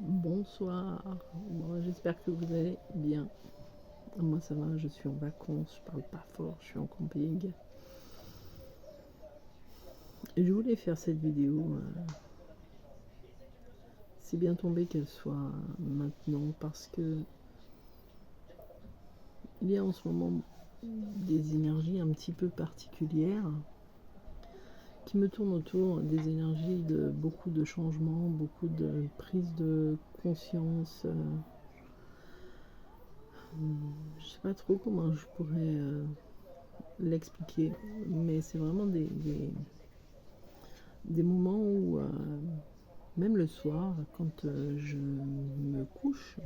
Bonsoir. Bon, j'espère que vous allez bien. Moi ça va, je suis en vacances, je parle pas fort, je suis en camping. Et je voulais faire cette vidéo. C'est bien tombé qu'elle soit maintenant parce que il y a en ce moment des énergies un petit peu particulières qui me tournent autour, des énergies de beaucoup de changements, beaucoup de prise de conscience. Je sais pas trop comment je pourrais l'expliquer, mais c'est vraiment des moments où, même le soir, quand je me couche,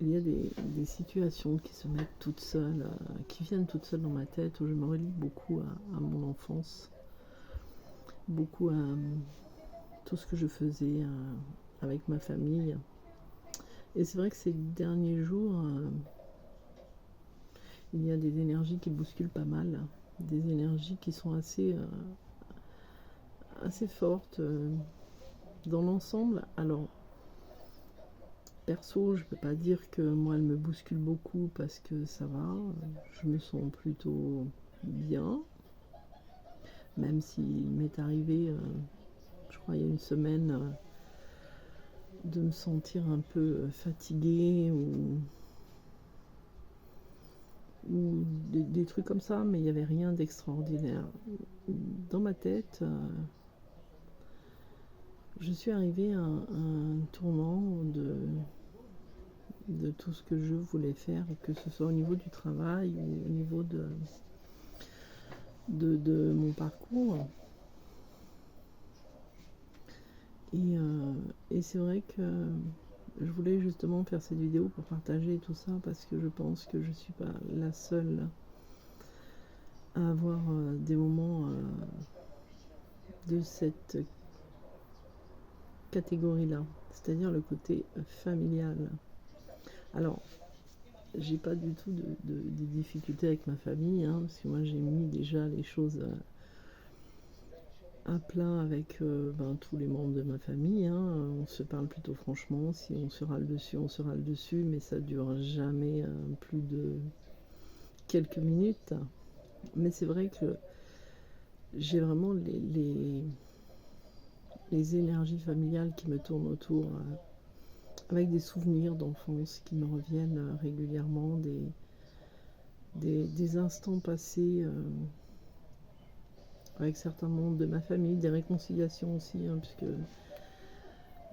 il y a des situations qui se mettent toutes seules, qui viennent toutes seules dans ma tête, où je me relie beaucoup à mon enfance, beaucoup à tout ce que je faisais avec ma famille. Et c'est vrai que ces derniers jours, il y a des énergies qui bousculent pas mal, des énergies qui sont assez fortes dans l'ensemble. Alors, perso, je peux pas dire que moi elle me bouscule beaucoup parce que ça va, je me sens plutôt bien, même s'il m'est arrivé, je crois il y a une semaine, de me sentir un peu fatiguée ou des trucs comme ça, mais il n'y avait rien d'extraordinaire. Dans ma tête, je suis arrivée à un tournant de tout ce que je voulais faire, que ce soit au niveau du travail ou au niveau de mon parcours. Et c'est vrai que je voulais justement faire cette vidéo pour partager tout ça parce que je pense que je ne suis pas la seule à avoir des moments de cette catégorie-là, c'est-à-dire le côté familial. Alors, j'ai pas du tout de difficultés avec ma famille, hein, parce que moi j'ai mis déjà les choses à plat avec tous les membres de ma famille, hein. On se parle plutôt franchement, si on se râle dessus, on se râle dessus, mais ça dure jamais plus de quelques minutes. Mais c'est vrai que j'ai vraiment les énergies familiales qui me tournent autour, avec des souvenirs d'enfance qui me reviennent régulièrement, des instants passés avec certains membres de ma famille, des réconciliations aussi, hein, puisque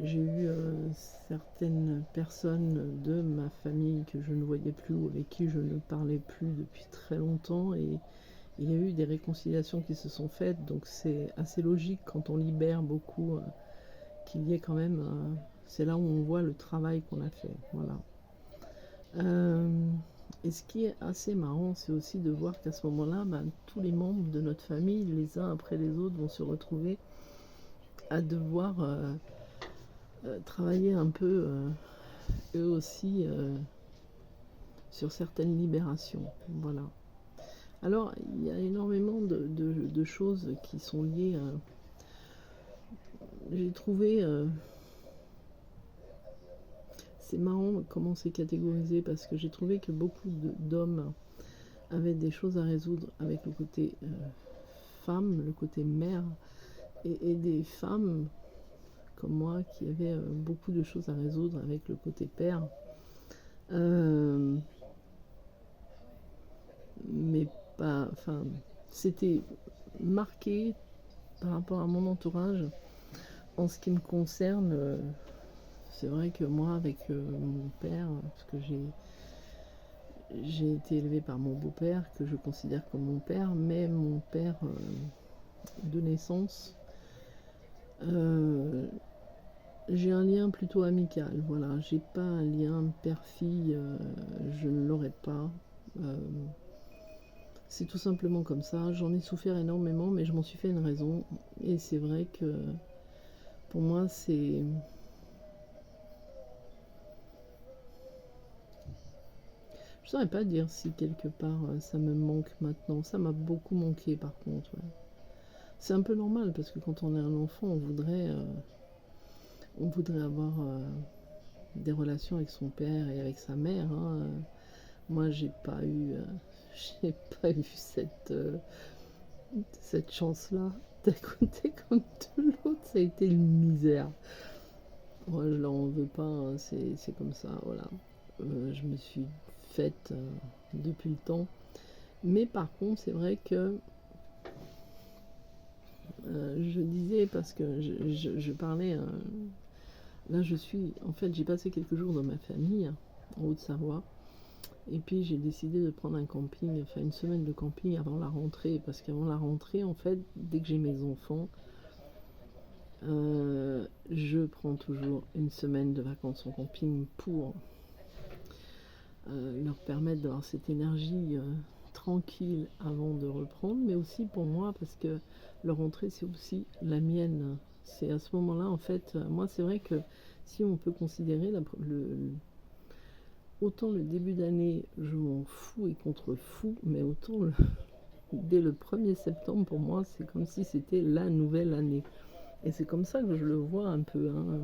j'ai eu certaines personnes de ma famille que je ne voyais plus ou avec qui je ne parlais plus depuis très longtemps, et il y a eu des réconciliations qui se sont faites, donc c'est assez logique quand on libère beaucoup qu'il y ait quand même... c'est là où on voit le travail qu'on a fait, voilà. Et ce qui est assez marrant, c'est aussi de voir qu'à ce moment-là, tous les membres de notre famille, les uns après les autres, vont se retrouver à devoir travailler un peu, eux aussi, sur certaines libérations. Voilà. Alors, il y a énormément de choses qui sont liées à... J'ai trouvé... c'est marrant comment c'est catégorisé, parce que j'ai trouvé que beaucoup d'hommes avaient des choses à résoudre avec le côté femme, le côté mère, et des femmes comme moi qui avaient beaucoup de choses à résoudre avec le côté père. Mais pas... Enfin, c'était marqué par rapport à mon entourage. En ce qui me concerne, c'est vrai que moi, avec mon père, parce que j'ai été élevée par mon beau-père, que je considère comme mon père, mais mon père de naissance, j'ai un lien plutôt amical. Voilà, j'ai pas un lien père-fille, je ne l'aurais pas. C'est tout simplement comme ça. J'en ai souffert énormément, mais je m'en suis fait une raison. Et c'est vrai que pour moi, c'est... Je saurais pas dire si quelque part ça me manque maintenant. Ça m'a beaucoup manqué par contre. Ouais. C'est un peu normal parce que quand on est un enfant, on voudrait on voudrait avoir des relations avec son père et avec sa mère. Hein. Moi, j'ai pas eu, j'ai pas eu cette chance-là. D'un côté comme de l'autre, ça a été une misère. Moi, je leur en veux pas, hein, c'est comme ça, voilà. Je me suis faite depuis le temps. Mais par contre, c'est vrai que je disais, parce que je parlais, là en fait, j'ai passé quelques jours dans ma famille, en Haute-Savoie, et puis j'ai décidé de prendre un camping, enfin une semaine de camping avant la rentrée, parce qu'avant la rentrée, en fait, dès que j'ai mes enfants, je prends toujours une semaine de vacances en camping pour leur permettre d'avoir cette énergie tranquille avant de reprendre, mais aussi pour moi, parce que leur rentrée, c'est aussi la mienne. C'est à ce moment-là, en fait, moi, c'est vrai que si on peut considérer autant le début d'année, je m'en fous et contre fou, mais autant dès le 1er septembre, pour moi, c'est comme si c'était la nouvelle année. Et c'est comme ça que je le vois un peu. Hein.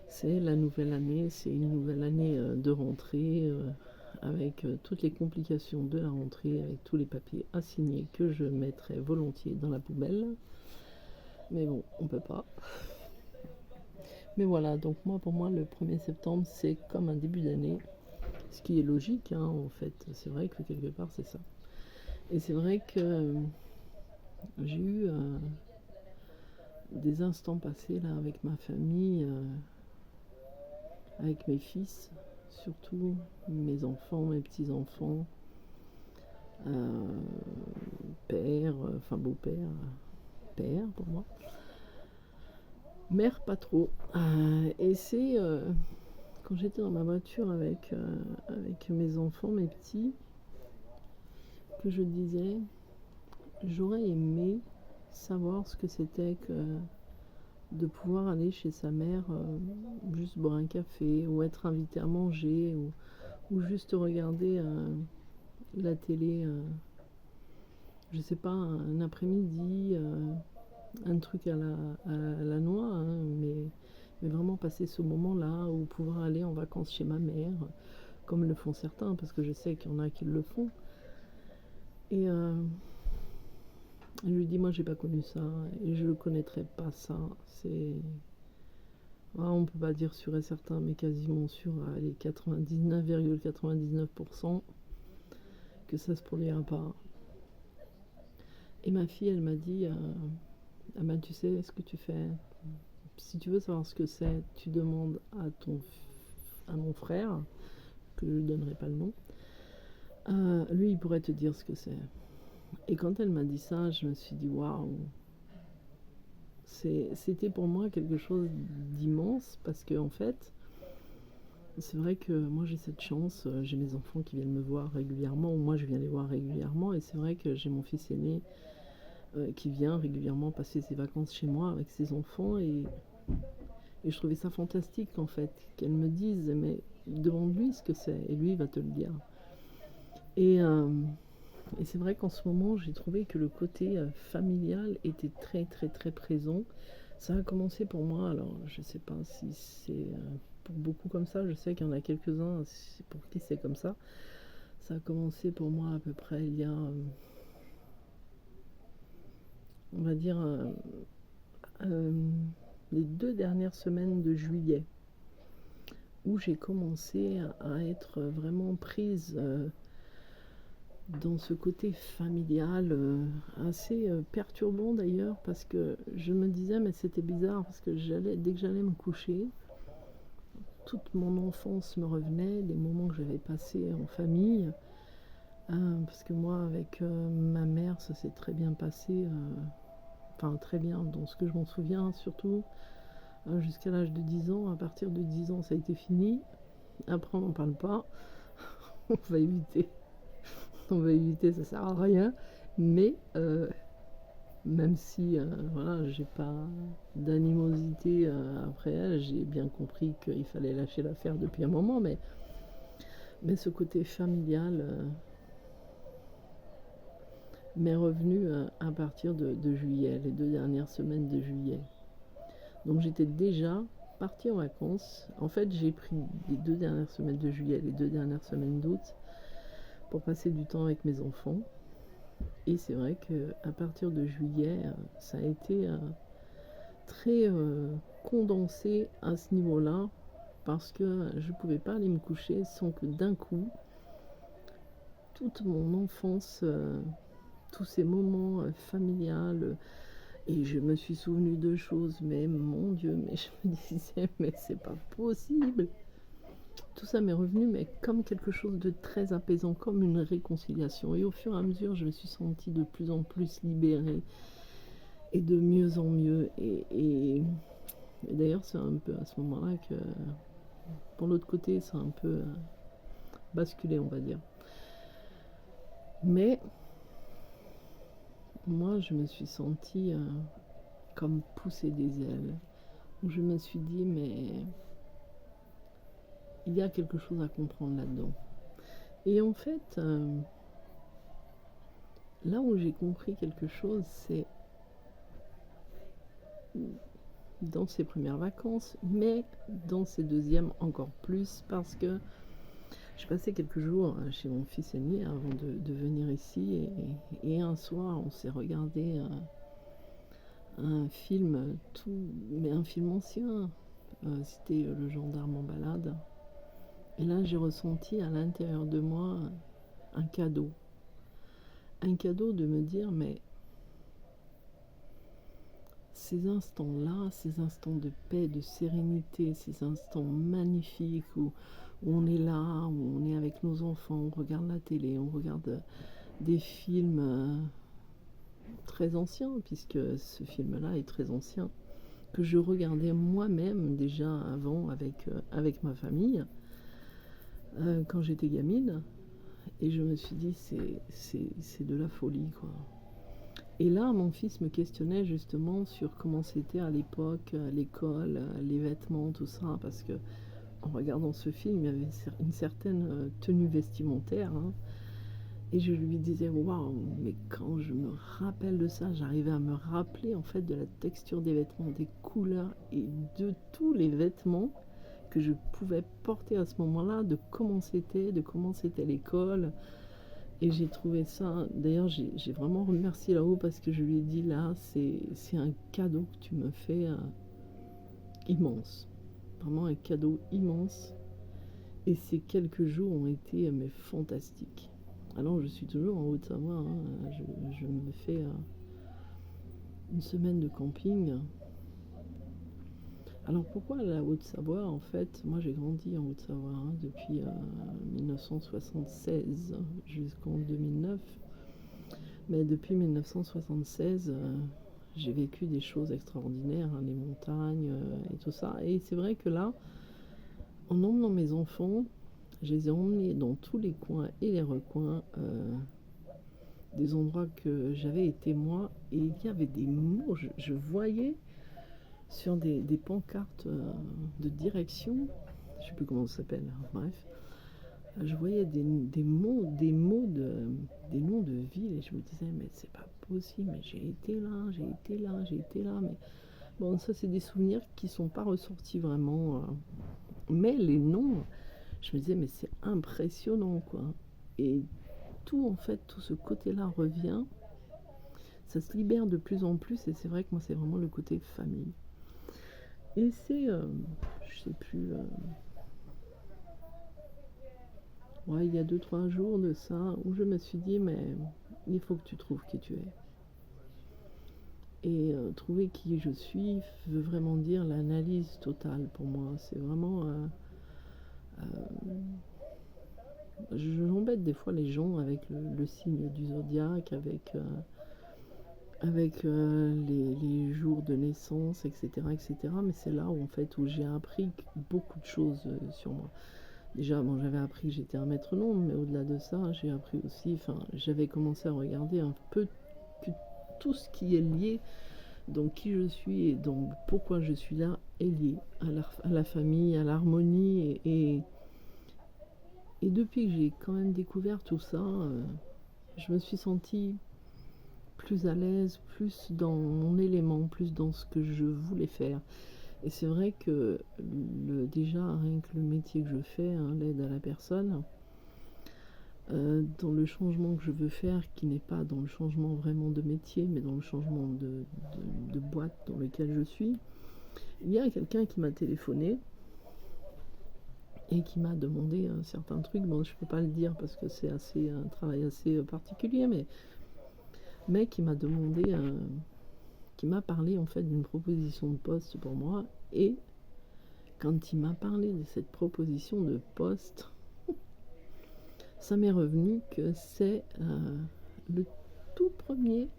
C'est la nouvelle année, c'est une nouvelle année de rentrée, avec toutes les complications de la rentrée, avec tous les papiers à signer que je mettrais volontiers dans la poubelle. Mais bon, on peut pas. Mais voilà, donc moi, pour moi, le 1er septembre, c'est comme un début d'année. Ce qui est logique, hein, en fait. C'est vrai que quelque part, c'est ça. Et c'est vrai que j'ai eu des instants passés là avec ma famille, avec mes fils, surtout mes enfants, mes petits-enfants, père, enfin beau-père, père pour moi. Mère, pas trop. Et c'est quand j'étais dans ma voiture avec mes enfants, mes petits, que je disais, j'aurais aimé savoir ce que c'était que de pouvoir aller chez sa mère, juste boire un café, ou être invité à manger, ou juste regarder la télé, je sais pas, un après-midi, un truc à la noix, hein, mais vraiment passer ce moment-là, ou pouvoir aller en vacances chez ma mère, comme le font certains, parce que je sais qu'il y en a qui le font. Et je lui dis, moi j'ai pas connu ça, et je ne connaîtrai pas ça. C'est. On peut pas dire sûr et certain, mais quasiment sûr, les 99,99% que ça se produira pas. Et ma fille, elle m'a dit, ah ben, tu sais ce que tu fais. Si tu veux savoir ce que c'est, tu demandes à mon frère, que je ne donnerai pas le nom. Lui, il pourrait te dire ce que c'est. Et quand elle m'a dit ça, je me suis dit, waouh, c'était pour moi quelque chose d'immense, parce que en fait, c'est vrai que moi j'ai cette chance, j'ai mes enfants qui viennent me voir régulièrement, ou moi je viens les voir régulièrement, et c'est vrai que j'ai mon fils aîné qui vient régulièrement passer ses vacances chez moi avec ses enfants, et je trouvais ça fantastique en fait, qu'elle me dise, mais demande-lui ce que c'est, et lui il va te le dire. Et c'est vrai qu'en ce moment, j'ai trouvé que le côté familial était très très très présent. Ça a commencé pour moi, alors je sais pas si c'est pour beaucoup comme ça, je sais qu'il y en a quelques-uns pour qui c'est comme ça. Ça a commencé pour moi à peu près il y a, on va dire, les 2 dernières semaines de juillet, où j'ai commencé à être vraiment prise dans ce côté familial, assez perturbant d'ailleurs, parce que je me disais, mais c'était bizarre, parce que dès que j'allais me coucher, toute mon enfance me revenait, les moments que j'avais passés en famille, parce que moi avec ma mère ça s'est très bien passé, enfin très bien dans ce que je m'en souviens surtout, jusqu'à l'âge de 10 ans. À partir de 10 ans ça a été fini, après on n'en parle pas. on va éviter on va éviter, ça sert à rien, mais même si voilà, j'ai pas d'animosité après elle, j'ai bien compris qu'il fallait lâcher l'affaire depuis un moment, mais ce côté familial m'est revenu à partir de juillet, les 2 dernières semaines de juillet. Donc j'étais déjà partie en vacances. En fait, j'ai pris les 2 dernières semaines de juillet, les 2 dernières semaines d'août pour passer du temps avec mes enfants. Et c'est vrai qu'à partir de juillet, ça a été très condensé à ce niveau-là parce que je ne pouvais pas aller me coucher sans que d'un coup, toute mon enfance, tous ces moments familiales, et je me suis souvenue de choses, mais mon Dieu, mais je me disais, mais c'est pas possible. Tout ça m'est revenu, mais comme quelque chose de très apaisant, comme une réconciliation. Et au fur et à mesure, je me suis sentie de plus en plus libérée et de mieux en mieux. Et d'ailleurs, c'est un peu à ce moment-là que, pour l'autre côté, ça a un peu basculé, on va dire. Mais moi, je me suis sentie comme pousser des ailes. Où je me suis dit, mais il y a quelque chose à comprendre là-dedans. Et en fait, là où j'ai compris quelque chose, c'est dans ces premières vacances, mais dans ces deuxièmes encore plus, parce que j'ai passé quelques jours chez mon fils aîné avant de venir ici, et un soir, on s'est regardé un film, mais un film ancien, c'était Le Gendarme en balade. Et là, j'ai ressenti à l'intérieur de moi un cadeau. Un cadeau de me dire, mais ces instants-là, ces instants de paix, de sérénité, ces instants magnifiques où on est là, où on est avec nos enfants, on regarde la télé, on regarde des films très anciens, puisque ce film-là est très ancien, que je regardais moi-même déjà avant avec ma famille, quand j'étais gamine, et je me suis dit, c'est de la folie, quoi. Et là, mon fils me questionnait justement sur comment c'était à l'époque, l'école, les vêtements, tout ça, parce que en regardant ce film, il y avait une certaine tenue vestimentaire, hein, et je lui disais, waouh, mais quand je me rappelle de ça, j'arrivais à me rappeler en fait de la texture des vêtements, des couleurs et de tous les vêtements que je pouvais porter à ce moment-là, de comment c'était l'école. Et j'ai trouvé ça, d'ailleurs j'ai vraiment remercié là-haut parce que je lui ai dit, là, c'est un cadeau que tu me fais immense. Vraiment un cadeau immense. Et ces quelques jours ont été mais fantastiques. Alors je suis toujours en Haute-Savoie, hein, je me fais une semaine de camping. Alors pourquoi la Haute-Savoie? En fait, moi j'ai grandi en Haute-Savoie, hein, depuis 1976 jusqu'en 2009. Mais depuis 1976, j'ai vécu des choses extraordinaires, hein, les montagnes et tout ça. Et c'est vrai que là, en emmenant mes enfants, je les ai emmenés dans tous les coins et les recoins des endroits que j'avais été moi. Et il y avait des mots, je voyais sur des pancartes de direction, je ne sais plus comment ça s'appelle, bref, je voyais des mots, des noms de villes, et je me disais, mais c'est pas possible, mais j'ai été là, j'ai été là, j'ai été là, mais bon, ça c'est des souvenirs qui sont pas ressortis vraiment, mais les noms, je me disais, mais c'est impressionnant, quoi. Et tout, en fait, tout ce côté-là revient, ça se libère de plus en plus, et c'est vrai que moi c'est vraiment le côté famille. Et c'est, je sais plus, ouais, il y a 2-3 jours de ça, où je me suis dit, mais il faut que tu trouves qui tu es. Et trouver qui je suis veut vraiment dire l'analyse totale pour moi. C'est vraiment... j'embête des fois les gens avec le signe du zodiaque, avec les jours de naissance, etc., etc. Mais c'est là où, en fait, où j'ai appris beaucoup de choses sur moi. Déjà, bon, j'avais appris que j'étais un maître nombre, mais au-delà de ça, j'ai appris aussi, enfin, j'avais commencé à regarder un peu que tout ce qui est lié, donc qui je suis et donc pourquoi je suis là, est lié à la famille, à l'harmonie. Et depuis que j'ai quand même découvert tout ça, je me suis sentie plus à l'aise, plus dans mon élément, plus dans ce que je voulais faire. Et c'est vrai que déjà, rien que le métier que je fais, hein, l'aide à la personne, dans le changement que je veux faire, qui n'est pas dans le changement vraiment de métier, mais dans le changement de boîte dans lequel je suis, il y a quelqu'un qui m'a téléphoné et qui m'a demandé un certain truc. Bon, je ne peux pas le dire parce que c'est un travail assez particulier, mais qui m'a demandé, qui m'a parlé en fait d'une proposition de poste pour moi. Et quand il m'a parlé de cette proposition de poste, ça m'est revenu que c'est le tout premier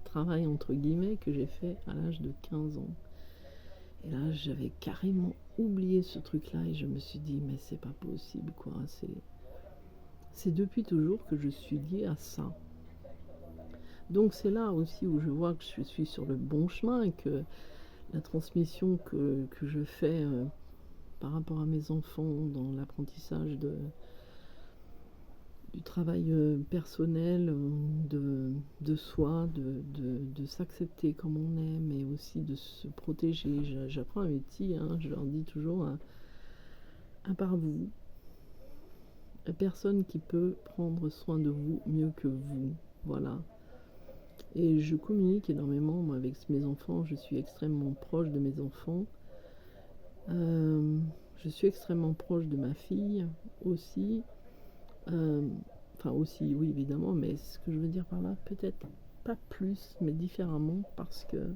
travail entre guillemets que j'ai fait à l'âge de 15 ans. Et là, j'avais carrément oublié ce truc-là et je me suis dit, mais c'est pas possible, quoi. C'est depuis toujours que je suis liée à ça. Donc c'est là aussi où je vois que je suis sur le bon chemin et que la transmission que je fais par rapport à mes enfants dans l'apprentissage du travail personnel, de soi, de s'accepter comme on est, mais aussi de se protéger. J'apprends un métier, hein, je leur dis toujours, à part vous, personne qui peut prendre soin de vous mieux que vous. Voilà. Et je communique énormément moi, avec mes enfants, je suis extrêmement proche de mes enfants. Je suis extrêmement proche de ma fille aussi. Enfin aussi, oui évidemment, mais ce que je veux dire par là, peut-être pas plus, mais différemment, parce que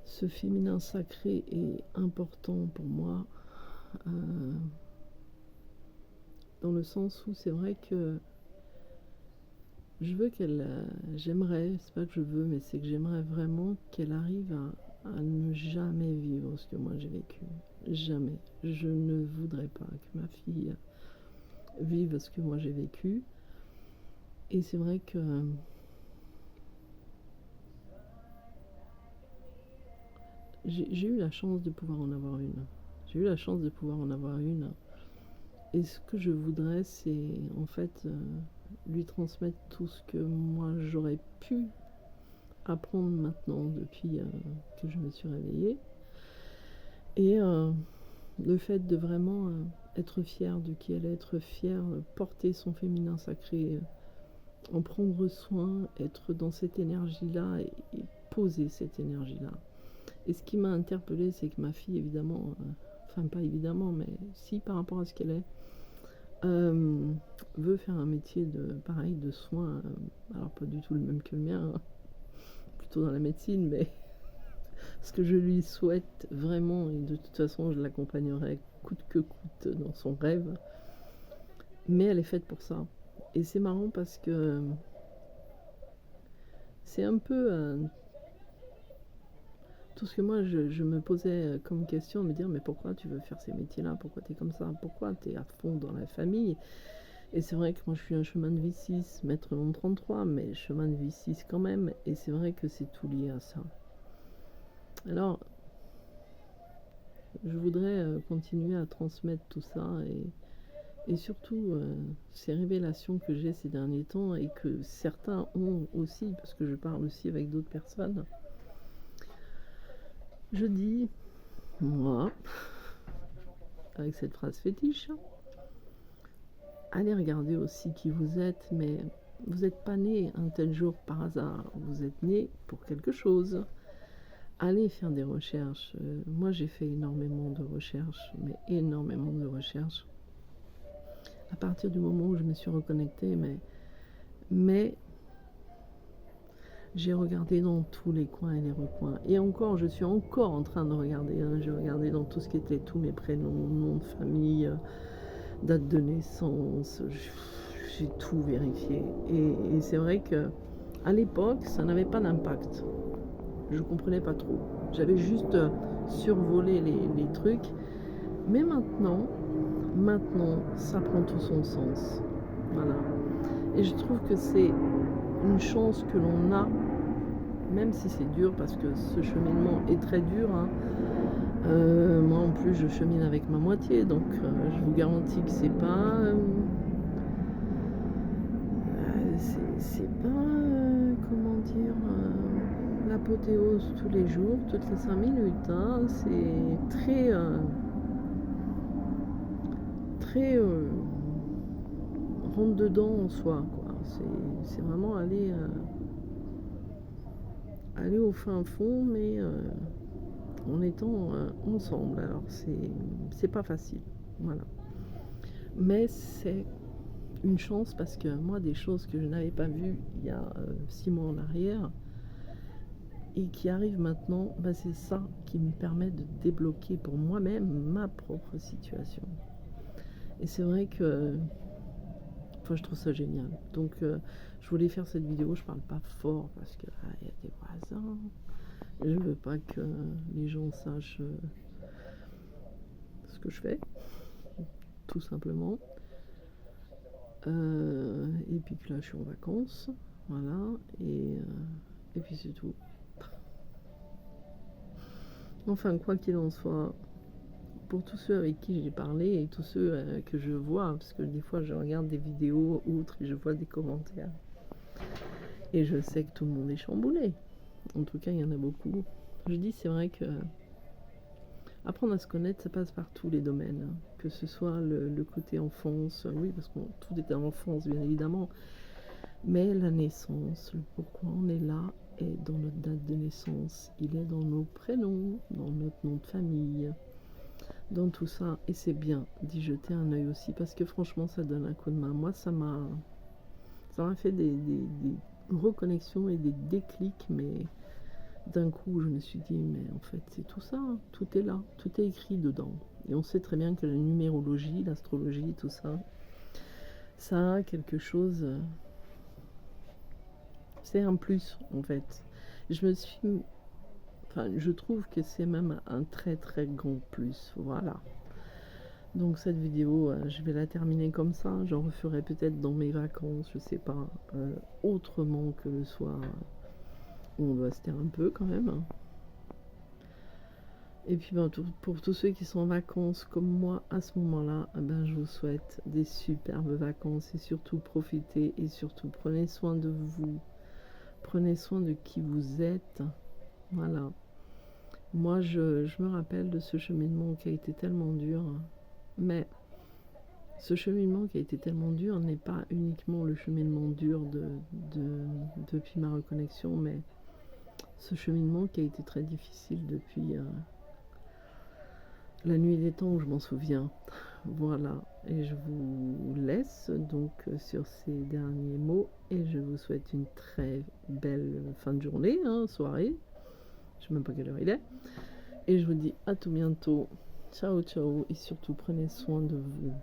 ce féminin sacré est important pour moi, dans le sens où c'est vrai que je veux j'aimerais, c'est pas que je veux, mais c'est que j'aimerais vraiment qu'elle arrive à ne jamais vivre ce que moi j'ai vécu. Jamais. Je ne voudrais pas que ma fille vive ce que moi j'ai vécu. Et c'est vrai que j'ai eu la chance de pouvoir en avoir une. J'ai eu la chance de pouvoir en avoir une. Et ce que je voudrais, c'est en fait lui transmettre tout ce que moi j'aurais pu apprendre maintenant depuis que je me suis réveillée. Et le fait de vraiment être fière de qui elle est, être fière, porter son féminin sacré, en prendre soin, être dans cette énergie-là et poser cette énergie-là. Et ce qui m'a interpellée, c'est que ma fille, évidemment, enfin pas évidemment, mais si par rapport à ce qu'elle est, veut faire un métier pareil, de soins, alors pas du tout le même que le mien, hein, plutôt dans la médecine, mais ce que je lui souhaite vraiment, et de toute façon je l'accompagnerai coûte que coûte dans son rêve, mais elle est faite pour ça. Et c'est marrant parce que c'est un peu tout ce que moi je me posais comme question, me dire mais pourquoi tu veux faire ces métiers-là, pourquoi tu es comme ça, pourquoi tu es à fond dans la famille. Et c'est vrai que moi je suis un chemin de vie 6, maître long 33, mais chemin de vie 6 quand même, et c'est vrai que c'est tout lié à ça. Alors, je voudrais continuer à transmettre tout ça et surtout ces révélations que j'ai ces derniers temps et que certains ont aussi, parce que je parle aussi avec d'autres personnes. Je dis, moi, avec cette phrase fétiche, allez regarder aussi qui vous êtes, mais vous n'êtes pas né un tel jour par hasard, vous êtes né pour quelque chose. Allez faire des recherches. Moi j'ai fait énormément de recherches, mais énormément de recherches. À partir du moment où je me suis reconnectée, mais j'ai regardé dans tous les coins et les recoins. Et encore, je suis encore en train de regarder. Hein. J'ai regardé dans tout ce qui était tous mes prénoms, nom de famille, date de naissance. J'ai tout vérifié. Et c'est vrai que à l'époque, ça n'avait pas d'impact. Je comprenais pas trop. J'avais juste survolé les trucs. Mais maintenant, ça prend tout son sens. Voilà. Et je trouve que c'est une chance que l'on a, même si c'est dur, parce que ce cheminement est très dur. Hein. Moi en plus, je chemine avec ma moitié, donc je vous garantis que c'est pas... c'est pas... comment dire... la apothéose tous les jours, toutes les 5 minutes. Hein. C'est très... très rentre dedans en soi, quoi. C'est vraiment aller au fin fond, mais en étant ensemble. Alors c'est pas facile, voilà. Mais c'est une chance parce que moi, des choses que je n'avais pas vues il y a 6 mois en arrière et qui arrivent maintenant, bah, c'est ça qui me permet de débloquer pour moi-même ma propre situation. Et c'est vrai que je trouve ça génial. Donc je voulais faire cette vidéo, je parle pas fort parce que y a des voisins. Je veux pas que les gens sachent ce que je fais, tout simplement. Et puis que là je suis en vacances, voilà, et puis c'est tout. Enfin, quoi qu'il en soit, pour tous ceux avec qui j'ai parlé et tous ceux que je vois, parce que des fois je regarde des vidéos outre et je vois des commentaires, et je sais que tout le monde est chamboulé. En tout cas, il y en a beaucoup. Je dis, c'est vrai que apprendre à se connaître, ça passe par tous les domaines, hein. Que ce soit le côté enfance, oui, parce que tout est en enfance, bien évidemment, mais la naissance, le pourquoi on est là, est dans notre date de naissance, il est dans nos prénoms, dans notre nom de famille, dans tout ça, et c'est bien d'y jeter un œil aussi, parce que franchement, ça donne un coup de main. Moi, ça m'a fait des reconnexions et des déclics, mais d'un coup, je me suis dit, mais en fait, c'est tout ça, hein. Tout est là, tout est écrit dedans. Et on sait très bien que la numérologie, l'astrologie, tout ça, ça a quelque chose... c'est un plus, en fait. Je trouve que c'est même un très très grand plus, voilà. Donc cette vidéo, je vais la terminer comme ça. J'en referai peut-être dans mes vacances, je sais pas, autrement que le soir, où on doit se taire un peu quand même. Et puis pour tous ceux qui sont en vacances comme moi à ce moment-là, je vous souhaite des superbes vacances et surtout profitez et surtout prenez soin de vous. Prenez soin de qui vous êtes. Voilà. Moi, je me rappelle de ce cheminement qui a été tellement dur. Mais ce cheminement qui a été tellement dur n'est pas uniquement le cheminement dur depuis ma reconnexion, mais ce cheminement qui a été très difficile depuis la nuit des temps où je m'en souviens. Voilà, et je vous laisse donc sur ces derniers mots et je vous souhaite une très belle fin de journée, hein, soirée. Je ne sais même pas quelle heure il est. Et je vous dis à tout bientôt. Ciao ciao et surtout prenez soin de vous.